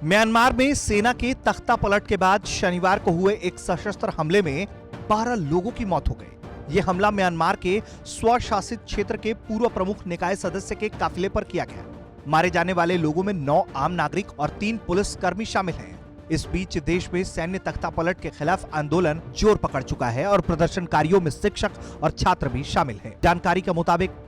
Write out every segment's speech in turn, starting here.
Myanmar में सेना के तख्ता पलट के बाद शनिवार को हुए एक सशस्त्र हमले में 12 लोगों की मौत हो गई। ये हमला म्यांमार के स्वशासित क्षेत्र के पूर्व प्रमुख निकाय सदस्य के काफिले पर किया गया। मारे जाने वाले लोगों में 9 आम नागरिक और 3 पुलिसकर्मी शामिल हैं। इस बीच देश में सैन्य तख्ता पलट के खिलाफ आंदोलन जोर पकड़ चुका है और प्रदर्शनकारियों में शिक्षक और छात्र भी शामिल हैं। जानकारी के मुताबिक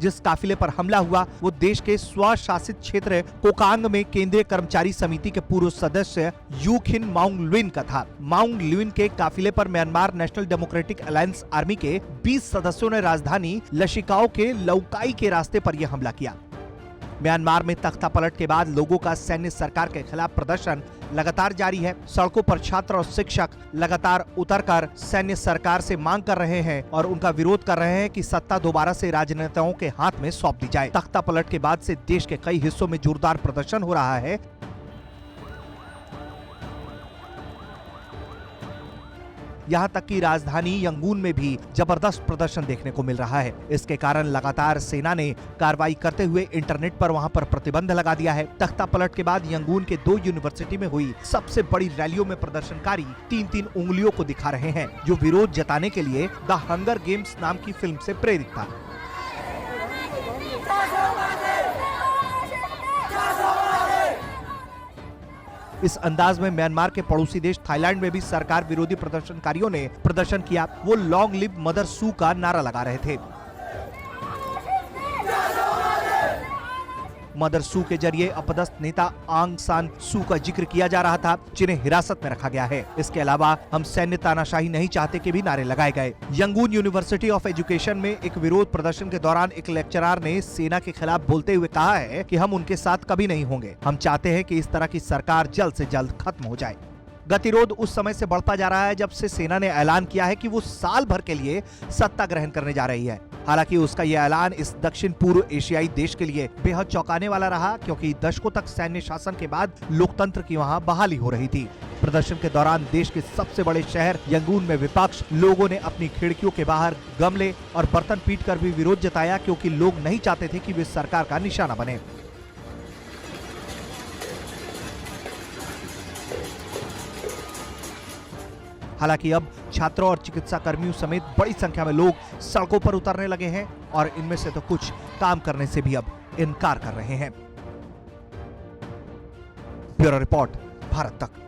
जिस काफिले पर हमला हुआ वो देश के स्वशासित क्षेत्र कोकांग में केंद्रीय कर्मचारी समिति के पूर्व सदस्य यू खिन माउंग लुइन का था। माउंग लुइन के काफिले पर Myanmar national democratic alliance army के 20 सदस्यों ने राजधानी लशिकाओ के लौकाई के रास्ते पर यह हमला किया। म्यांमार में तख्ता पलट के बाद लोगों का सैन्य सरकार के खिलाफ प्रदर्शन लगातार जारी है। सड़कों पर छात्र और शिक्षक लगातार उतरकर सैन्य सरकार से मांग कर रहे हैं और उनका विरोध कर रहे हैं कि सत्ता दोबारा से राजनेताओं के हाथ में सौंप दी जाए। तख्ता पलट के बाद से देश के कई हिस्सों में जोरदार प्रदर्शन हो रहा है। यहाँ तक कि राजधानी यंगून में भी जबरदस्त प्रदर्शन देखने को मिल रहा है। इसके कारण लगातार सेना ने कार्रवाई करते हुए इंटरनेट पर वहाँ पर प्रतिबंध लगा दिया है। तख्ता पलट के बाद यंगून के 2 यूनिवर्सिटी में हुई सबसे बड़ी रैलियों में प्रदर्शनकारी 3-3 उंगलियों को दिखा रहे हैं, जो विरोध जताने के लिए द हंगर गेम्स नाम की फिल्म से प्रेरित था। इस अंदाज में म्यांमार के पड़ोसी देश थाईलैंड में भी सरकार विरोधी प्रदर्शनकारियों ने प्रदर्शन किया। वो लॉन्ग लिव मदर सू का नारा लगा रहे थे। मदर सू के जरिए अपदस्थ नेता आंग सान सू का जिक्र किया जा रहा था, जिन्हें हिरासत में रखा गया है। इसके अलावा हम सैन्य तानाशाही नहीं चाहते के भी नारे लगाए गए। यंगून यूनिवर्सिटी ऑफ एजुकेशन में एक विरोध प्रदर्शन के दौरान एक लेक्चरर ने सेना के खिलाफ बोलते हुए कहा है कि हम उनके साथ कभी नहीं होंगे। हम चाहते हैं कि इस तरह की सरकार जल्द से जल्द खत्म हो जाए। गतिरोध उस समय से बढ़ता जा रहा है जब से सेना ने ऐलान किया है कि वो साल भर के लिए सत्ता ग्रहण करने जा रही है। हालांकि उसका यह ऐलान इस दक्षिण पूर्व एशियाई देश के लिए बेहद चौंकाने वाला रहा, क्योंकि दशकों तक सैन्य शासन के बाद लोकतंत्र की वहां बहाली हो रही थी। प्रदर्शन के दौरान देश के सबसे बड़े शहर यंगून में विपक्ष लोगों ने अपनी खिड़कियों के बाहर गमले और बर्तन पीटकर भी विरोध जताया, क्योंकि लोग नहीं चाहते थे कि वे सरकार का निशाना बने। हालांकि अब छात्रों और चिकित्सा कर्मियों समेत बड़ी संख्या में लोग सड़कों पर उतरने लगे हैं और इनमें से तो कुछ काम करने से भी अब इनकार कर रहे हैं। ब्यूरो रिपोर्ट, भारत तक।